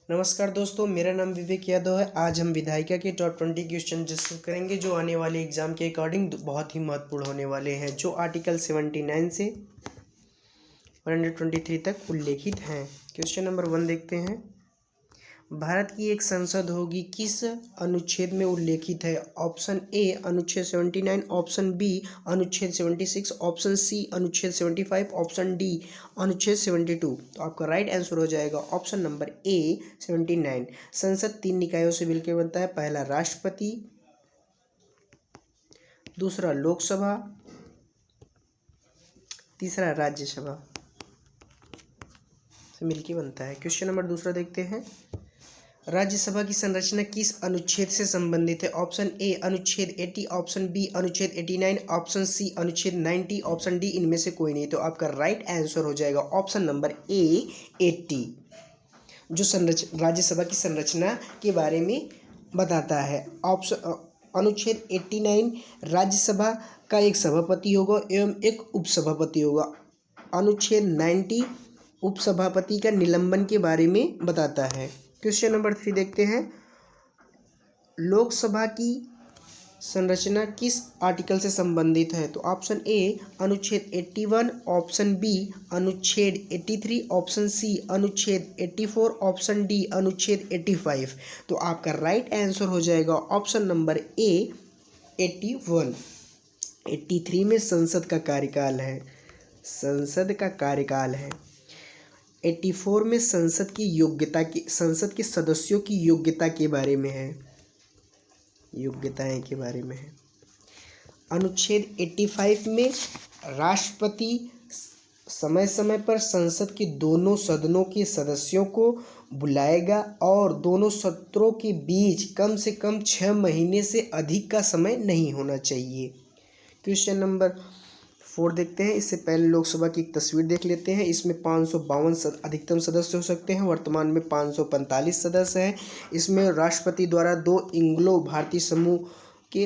नमस्कार दोस्तों, मेरा नाम विवेक यादव है। आज हम विधायिका के टॉप 20 क्वेश्चन डिस्कस करेंगे जो आने वाले एग्जाम के अकॉर्डिंग बहुत ही महत्वपूर्ण होने वाले हैं, जो आर्टिकल 79 से 123 तक उल्लेखित हैं। क्वेश्चन नंबर 1 देखते हैं। भारत की एक संसद होगी किस अनुच्छेद में उल्लेखित है? ऑप्शन ए अनुच्छेद 79, ऑप्शन बी अनुच्छेद 76, ऑप्शन सी अनुच्छेद 75, ऑप्शन डी अनुच्छेद 72। तो आपका राइट आंसर हो जाएगा ऑप्शन नंबर ए 79। संसद 3 निकायों से मिलकर बनता है। पहला राष्ट्रपति, दूसरा लोकसभा, तीसरा राज्यसभा से मिलकर बनता है। क्वेश्चन नंबर दूसरा देखते हैं। राज्यसभा की संरचना किस अनुच्छेद से संबंधित है? ऑप्शन ए अनुच्छेद 80, ऑप्शन बी अनुच्छेद 89, ऑप्शन सी अनुच्छेद 90, ऑप्शन डी इनमें से कोई नहीं। तो आपका राइट आंसर हो जाएगा ऑप्शन नंबर ए 80, जो राज्यसभा की संरचना के बारे में बताता है। ऑप्शन अनुच्छेद 89 राज्यसभा का एक सभापति होगा एवं एक उपसभापति होगा। अनुच्छेद 90 उपसभापति का निलंबन के बारे में बताता है। क्वेश्चन नंबर 3 देखते हैं। लोकसभा की संरचना किस आर्टिकल से संबंधित है? तो ऑप्शन ए अनुच्छेद 81, ऑप्शन बी अनुच्छेद 83, ऑप्शन सी अनुच्छेद 84, ऑप्शन डी अनुच्छेद 85। तो आपका राइट आंसर हो जाएगा ऑप्शन नंबर ए 81। 83 में संसद का कार्यकाल है, संसद का कार्यकाल है। 84 में संसद की योग्यता की, संसद के सदस्यों की योग्यता के बारे में है, योग्यताएं के बारे में है। अनुच्छेद 85 में राष्ट्रपति समय समय पर संसद के दोनों सदनों के सदस्यों को बुलाएगा और दोनों सत्रों के बीच कम से कम 6 महीने से अधिक का समय नहीं होना चाहिए। क्वेश्चन नंबर 4 देखते हैं। इससे पहले लोकसभा की एक तस्वीर देख लेते हैं। इसमें 552 अधिकतम सदस्य हो सकते हैं। वर्तमान में 545 सदस्य हैं। इसमें राष्ट्रपति द्वारा 2 एंग्लो भारतीय समूह के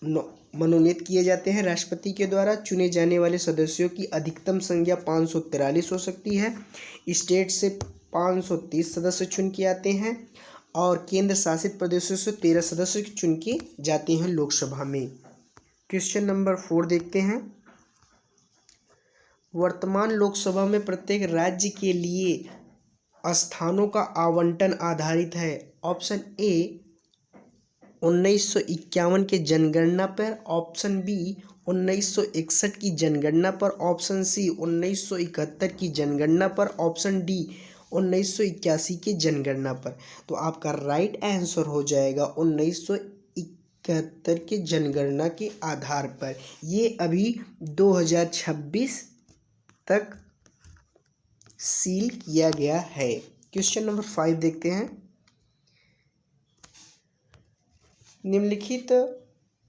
मनोनीत किए जाते हैं। राष्ट्रपति के द्वारा चुने जाने वाले सदस्यों की अधिकतम संख्या 543 हो सकती है। स्टेट से 530 सदस्य चुन के आते हैं और केंद्र शासित प्रदेशों से 13 सदस्य चुन के जाते हैं लोकसभा में। क्वेश्चन नंबर 4 देखते हैं। वर्तमान लोकसभा में प्रत्येक राज्य के लिए स्थानों का आवंटन आधारित है। ऑप्शन ए 1951 के जनगणना पर, ऑप्शन बी 1961 की जनगणना पर, ऑप्शन सी 1971 की जनगणना पर, ऑप्शन डी 1981 की जनगणना पर। तो आपका राइट आंसर हो जाएगा 1971 के जनगणना के आधार पर। ये अभी 2026 तक सील किया गया है। क्वेश्चन नंबर 5 देखते हैं। निम्नलिखित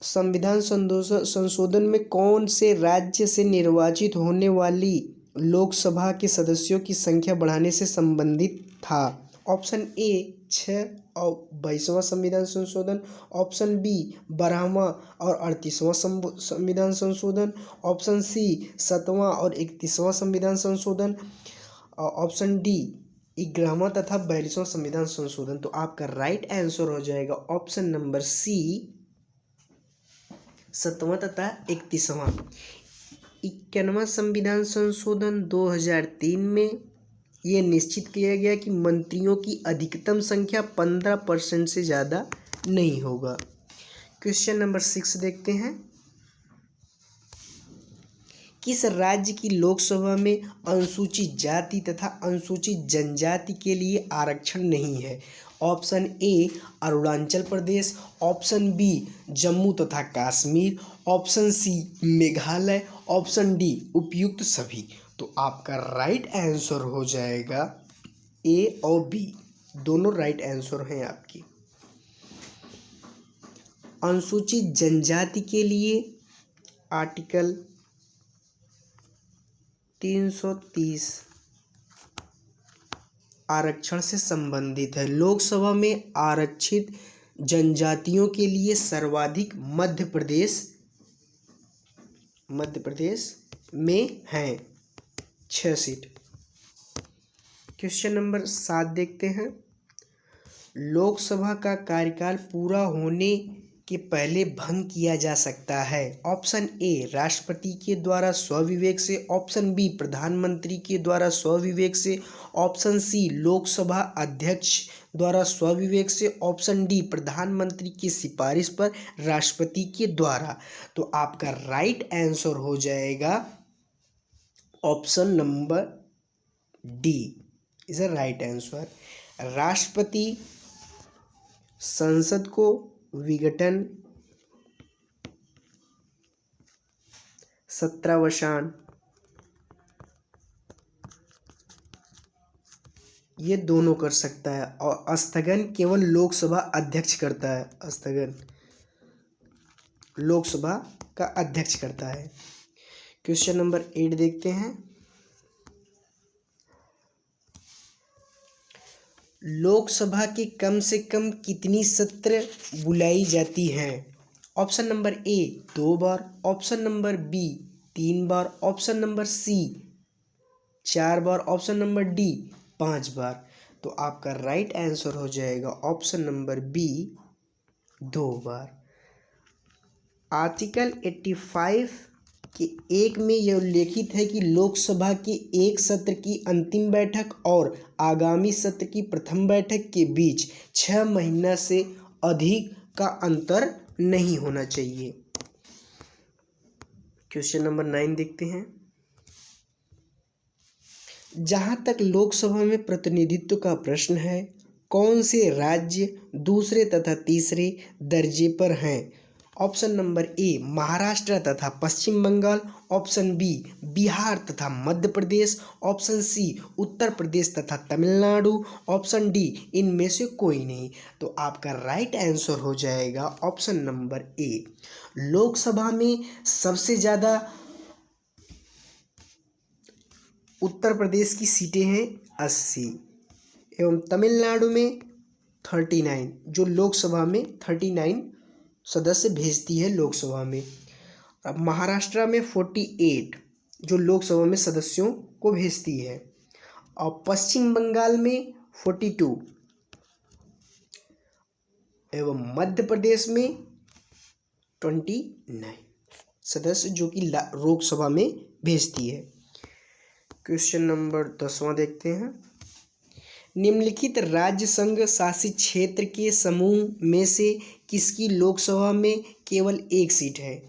संविधान संशोधन में कौन से राज्य से निर्वाचित होने वाली लोकसभा के सदस्यों की संख्या बढ़ाने से संबंधित था? ऑप्शन ए 6 और 22वां संविधान संशोधन, ऑप्शन बी 12वां और 38वां संविधान संशोधन, ऑप्शन सी 7वां और 31वां संविधान संशोधन, ऑप्शन डी 11वां तथा 42वां संविधान संशोधन। तो आपका राइट आंसर हो जाएगा ऑप्शन नंबर सी 7वां तथा 31वां। 91वां संविधान संशोधन 2003 में ये निश्चित किया गया कि मंत्रियों की अधिकतम संख्या 15% से ज़्यादा नहीं होगा। क्वेश्चन नंबर 6 देखते हैं। किस राज्य की लोकसभा में अनुसूचित जाति तथा अनुसूचित जनजाति के लिए आरक्षण नहीं है? Option A Arunachal Pradesh, option B Jammu तथा Kashmir, option C Meghalaya, option D उपयुक्त सभी। तो आपका राइट आंसर हो जाएगा ए और बी, दोनों राइट आंसर हैं आपकी। अनुसूचित जनजाति के लिए आर्टिकल 330 आरक्षण से संबंधित है। लोकसभा में आरक्षित जनजातियों के लिए सर्वाधिक मध्य प्रदेश में हैं 6 सीट। क्वेश्चन नंबर 7 देखते हैं। लोकसभा का कार्यकाल पूरा होने के पहले भंग किया जा सकता है। ऑप्शन ए राष्ट्रपति के द्वारा स्वविवेक से, ऑप्शन बी प्रधानमंत्री के द्वारा स्वविवेक से, ऑप्शन सी लोकसभा अध्यक्ष द्वारा स्वविवेक से, ऑप्शन डी प्रधानमंत्री की सिफारिश पर राष्ट्रपति के द्वारा। तो आपका राइट आंसर हो जाएगा option number D is a right answer. राष्ट्रपति संसद को विघटन, सत्रावसान, ये दोनों कर सकता है और स्थगन केवल लोकसभा अध्यक्ष करता है। स्थगन लोकसभा का अध्यक्ष करता है। क्वेश्चन नंबर 8 देखते हैं। लोकसभा के कम से कम कितनी सत्र बुलाई जाती हैं? ऑप्शन नंबर ए 2 बार, ऑप्शन नंबर बी 3 बार, ऑप्शन नंबर सी 4 बार, ऑप्शन नंबर डी 5 बार। तो आपका राइट आंसर हो जाएगा ऑप्शन नंबर बी 2 बार। आर्टिकल 85 के 1 में यह उल्लेखित है कि लोकसभा के एक सत्र की अंतिम बैठक और आगामी सत्र की प्रथम बैठक के बीच 6 महीना से अधिक का अंतर नहीं होना चाहिए। क्वेश्चन नंबर 9 देखते हैं। जहां तक लोकसभा में प्रतिनिधित्व का प्रश्न है, कौन से राज्य दूसरे तथा तीसरे दर्जे पर हैं? ऑप्शन नंबर ए महाराष्ट्र तथा पश्चिम बंगाल, ऑप्शन बी बिहार तथा मध्य प्रदेश, ऑप्शन सी उत्तर प्रदेश तथा तमिलनाडु, ऑप्शन डी इनमें से कोई नहीं। तो आपका राइट आंसर हो जाएगा ऑप्शन नंबर ए। लोकसभा में सबसे ज़्यादा उत्तर प्रदेश की सीटें हैं 80 एवं तमिलनाडु में 39, जो लोकसभा में 39 सदस्य भेजती है लोकसभा में। अब महाराष्ट्र में 48 जो लोकसभा में सदस्यों को भेजती है, और पश्चिम बंगाल में 42 एवं मध्य प्रदेश में 29 सदस्य जो कि लोकसभा में भेजती है। क्वेश्चन नंबर 10वां देखते हैं। निम्नलिखित राज्य संघ शासित क्षेत्र के समूह में से किसकी लोकसभा में केवल एक सीट है?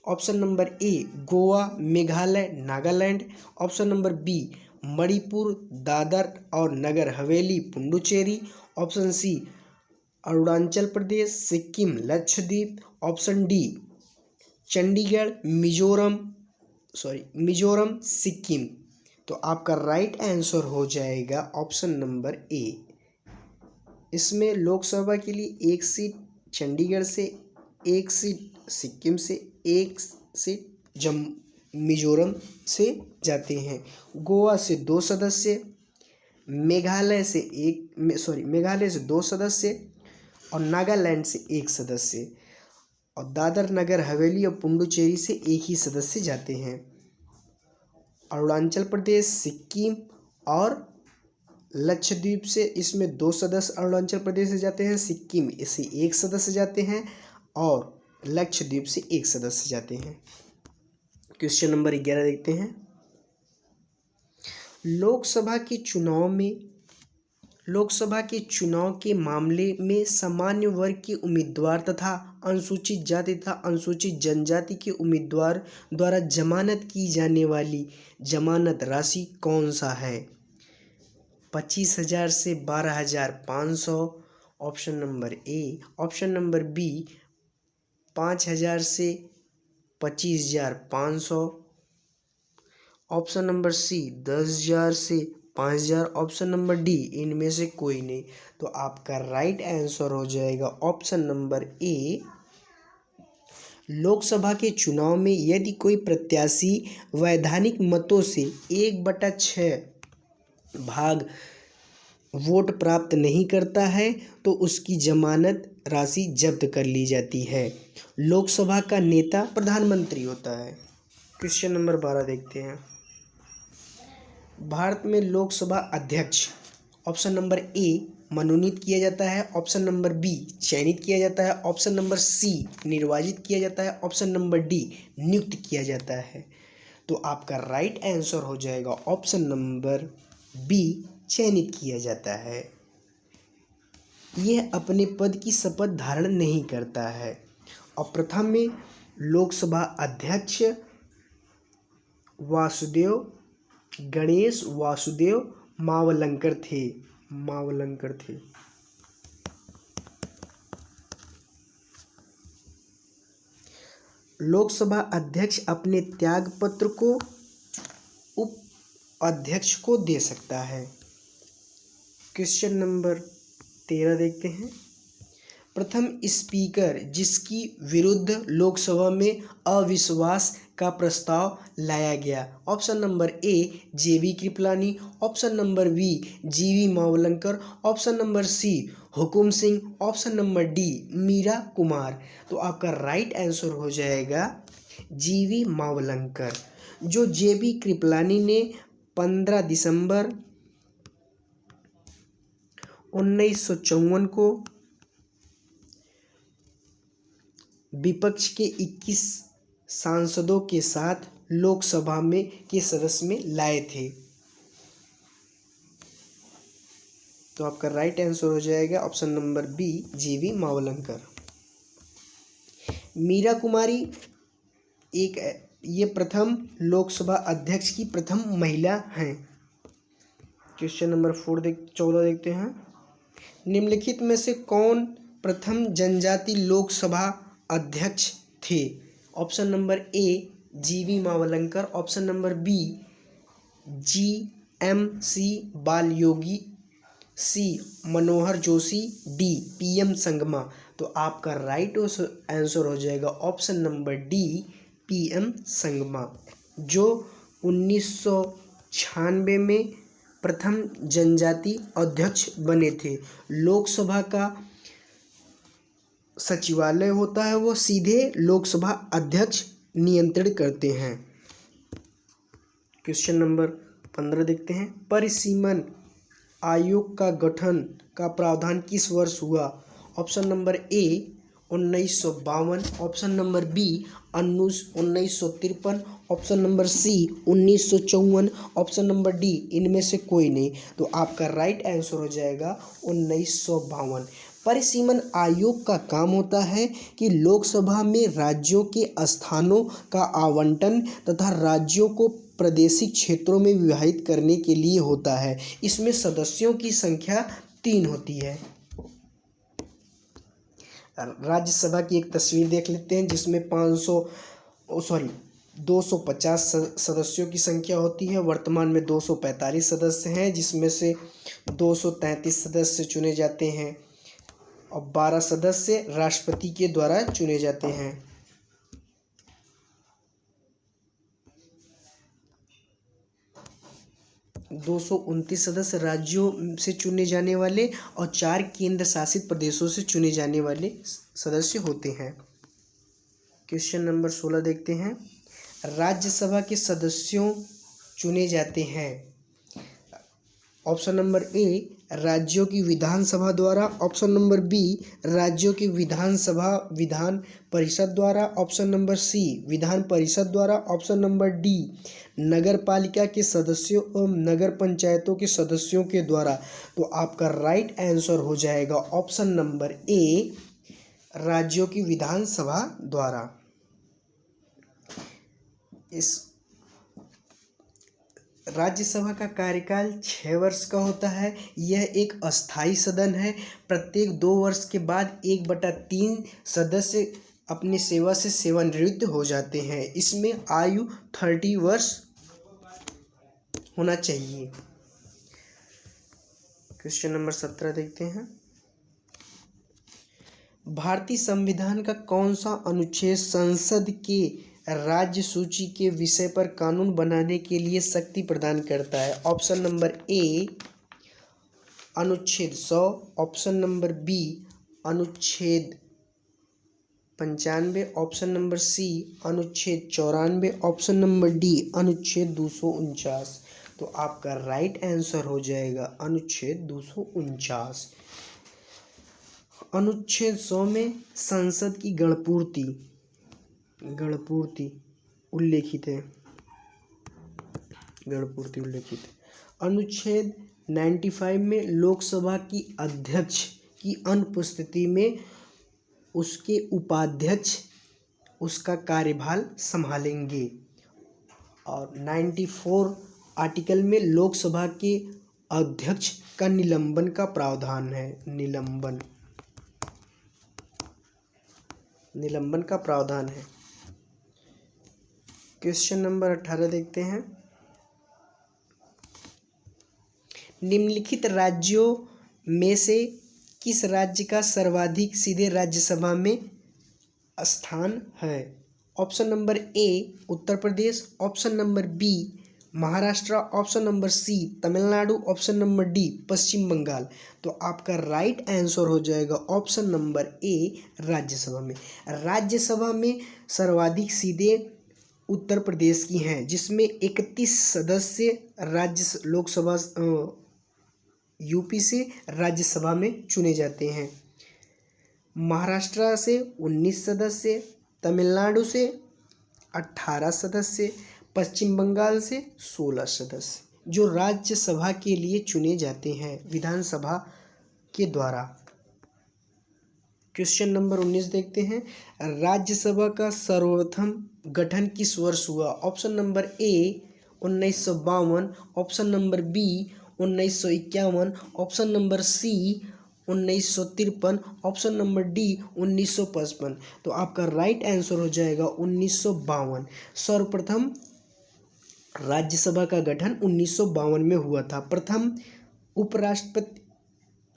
Option number A Goa, Meghalaya, Nagaland, option number B Manipur, Dadar और Nagar Haveli, Puducherry, option C Arunachal Pradesh, Sikkim, Lakshadweep, option D Chandigarh, Mizoram, Sikkim. तो आपका राइट आंसर हो जाएगा ऑप्शन नंबर ए। इसमें लोकसभा के लिए एक सीट चंडीगढ़ से, एक सीट सिक्किम से, एक सीट मिजोरम से जाते हैं। गोवा से 2 सदस्य, मेघालय से 2 सदस्य और नागालैंड से 1 सदस्य, और दादर नगर हवेली और पुडुचेरी से 1 ही सदस्य जाते हैं। अरुणाचल प्रदेश, सिक्किम और लक्षद्वीप से इसमें 2 सदस्य अरुणाचल प्रदेश से जाते हैं, सिक्किम से 1 सदस्य जाते हैं और लक्षद्वीप से 1 सदस्य जाते हैं। क्वेश्चन नंबर 11 देखते हैं। लोकसभा के चुनाव के मामले में सामान्य वर्ग के उम्मीदवार तथा अनुसूचित जाति तथा अनुसूचित जनजाति के उम्मीदवार द्वारा जमानत की जाने वाली जमानत राशि कौन सा है? 25,000 से 12,500, option number A, option number B 5,000 से 25,500, ऑप्शन नंबर सी 10,000 से 5,000, ऑप्शन नंबर डी इनमें से कोई नहीं। तो आपका राइट आंसर हो जाएगा ऑप्शन नंबर ए। लोकसभा के चुनाव में यदि कोई प्रत्याशी वैधानिक मतों से 1/6 भाग वोट प्राप्त नहीं करता है तो उसकी जमानत राशि जब्त कर ली जाती है। लोकसभा का नेता प्रधानमंत्री होता है। क्वेश्चन नंबर 12 देखते हैं। भारत में लोकसभा अध्यक्ष ऑप्शन नंबर ए मनोनीत किया जाता है, ऑप्शन नंबर बी चयनित किया जाता है, ऑप्शन नंबर सी निर्वाचित किया जाता है, ऑप्शन नंबर डी नियुक्त किया जाता है। तो आपका राइट आंसर हो जाएगा ऑप्शन नंबर बी चयनित किया जाता है। यह अपने पद की शपथ धारण नहीं करता है। और प्रथम में लोकसभा अध्यक्ष वासुदेव गणेश वासुदेव मावलंकर थे। लोकसभा अध्यक्ष अपने त्याग पत्र को उप अध्यक्ष को दे सकता है। क्वेश्चन नंबर 13 देखते हैं। प्रथम स्पीकर जिसकी विरुद्ध लोकसभा में अविश्वास का प्रस्ताव लाया गया। Option number A JB Kripalani, option number B GV Mavalankar, option number C Hukum Singh, option number D Meera Kumar. तो आपका राइट आंसर हो जाएगा जीवी मावलंकर। जो जेबी कृपलानी ने 15 दिसंबर 1954 को विपक्ष के 21 सांसदों के साथ लोकसभा में के सदस्य में लाए थे। तो आपका राइट आंसर हो जाएगा option number B GV Mavalankar. Meera कुमारी ये प्रथम लोकसभा अध्यक्ष की प्रथम महिला हैं। क्वेश्चन नंबर 14 देखते हैं। निम्नलिखित में से कौन प्रथम जनजाति लोकसभा अध्यक्ष थे। Option number A G V Mavalankar, option number B GMC Balayogi, C Manohar Joshi, D PM Sangma. तो आपका राइट आंसर हो जाएगा option number D PM Sangma, जो 1996 में प्रथम जनजाति अध्यक्ष बने थे। लोकसभा का सचिवालय होता है वो सीधे लोकसभा अध्यक्ष नियंत्रित करते हैं। क्वेश्चन नंबर 15 देखते हैं। परिसीमन आयोग का गठन का प्रावधान किस वर्ष हुआ। Option number A 1952, option number B 1953, option number C 1954, option number D इनमें से कोई नहीं। तो आपका राइट आंसर हो जाएगा 1952। परिसीमन आयोग का काम होता है कि लोकसभा में राज्यों के स्थानों का आवंटन तथा राज्यों को प्रादेशिक क्षेत्रों में विभाजित करने के लिए होता है। इसमें सदस्यों की संख्या 3 होती है। राज्यसभा की एक तस्वीर देख लेते हैं जिसमें 250 सदस्यों की संख्या होती है। वर्तमान में 245 सदस्य हैं, जिसमें से 233 सदस्य चुने जाते हैं और 12 सदस्य राष्ट्रपति के द्वारा चुने जाते हैं। 229 सदस्य राज्यों से चुने जाने वाले और 4 केंद्र शासित प्रदेशों से चुने जाने वाले सदस्य होते हैं। क्वेश्चन नंबर 16 देखते हैं। राज्यसभा के सदस्यों चुने जाते हैं। ऑप्शन नंबर ए राज्यों की विधानसभा द्वारा, ऑप्शन नंबर बी राज्यों की विधान परिषद द्वारा, ऑप्शन नंबर सी विधान परिषद द्वारा, ऑप्शन नंबर डी नगर पालिका के सदस्यों एवं नगर पंचायतों के सदस्यों के द्वारा। तो आपका राइट आंसर हो जाएगा ऑप्शन नंबर ए राज्यों की विधानसभा द्वारा। इस राज्यसभा का कार्यकाल 6 वर्ष का होता है। यह एक अस्थायी सदन है। प्रत्येक 2 वर्ष के बाद 1/3 सदस्य अपनी सेवा से सेवानिवृत्त हो जाते हैं। इसमें आयु 30 वर्ष होना चाहिए। क्वेश्चन नंबर 17 देखते हैं। भारतीय संविधान का कौन सा अनुच्छेद संसद के राज्य सूची के विषय पर कानून बनाने के लिए शक्ति प्रदान करता है। ऑप्शन नंबर ए अनुच्छेद 100, ऑप्शन नंबर बी अनुच्छेद 95, ऑप्शन नंबर सी अनुच्छेद 94, ऑप्शन नंबर डी अनुच्छेद 249। तो आपका राइट आंसर हो जाएगा अनुच्छेद 249। अनुच्छेद 100 में संसद की गणपूर्ति उल्लेखित है। अनुच्छेद 95 में लोकसभा की अध्यक्ष की अनुपस्थिति में उसके उपाध्यक्ष उसका कार्यभार संभालेंगे। और 94 आर्टिकल में लोकसभा के अध्यक्ष का निलंबन का प्रावधान है। निलंबन का प्रावधान है। क्वेश्चन नंबर 18 देखते हैं। निम्नलिखित राज्यों में से किस राज्य का सर्वाधिक सीधे राज्यसभा में स्थान है? Option number A Uttar Pradesh, option number B Maharashtra, option number C Tamil Nadu, option number D Paschim Bengal. तो आपका राइट आंसर हो जाएगा ऑप्शन नंबर ए राज्यसभा में। राज्यसभा में सर्वाधिक सीधे उत्तर प्रदेश की हैं, जिसमें 31 सदस्य राज्य लोकसभा यूपी से राज्यसभा में चुने जाते हैं। महाराष्ट्र से 19 सदस्य, तमिलनाडु से 18 सदस्य, पश्चिम बंगाल से 16 सदस्य जो राज्यसभा के लिए चुने जाते हैं विधानसभा के द्वारा। क्वेश्चन नंबर 19 देखते हैं। राज्यसभा का सर्वप्रथम गठन किस वर्ष हुआ? Option number A 1952, option number B 1951, option number C 1953, option number D 1955। तो आपका राइट आंसर हो जाएगा 1952। सर्वप्रथम राज्यसभा का गठन 1952 में हुआ था। प्रथम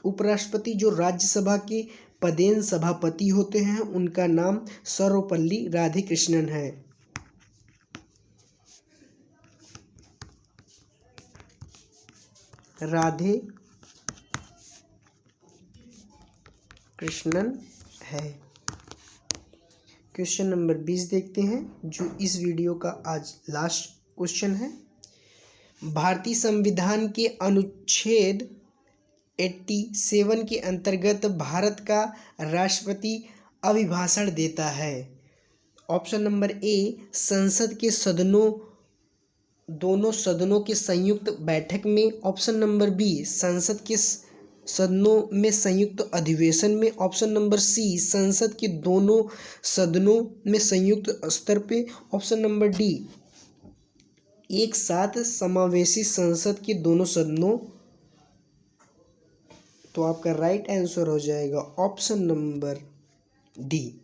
उपराष्ट्रपति जो राज्यसभा के पदेन सभापति होते हैं उनका नाम सर्वपल्ली राधाकृष्णन है। राधे कृष्णन है। क्वेश्चन नंबर 20 देखते हैं, जो इस वीडियो का आज लास्ट क्वेश्चन है। भारतीय संविधान के अनुच्छेद 87 के अंतर्गत भारत का राष्ट्रपति अभिभाषण देता है। ऑप्शन नंबर ए संसद के दोनों सदनों के संयुक्त बैठक में, ऑप्शन नंबर बी संसद के सदनों में संयुक्त अधिवेशन में, ऑप्शन नंबर सी संसद के दोनों सदनों में संयुक्त स्तर पे, ऑप्शन नंबर डी एक साथ समावेशी संसद के दोनों सदनों। तो आपका राइट आंसर हो जाएगा ऑप्शन नंबर डी।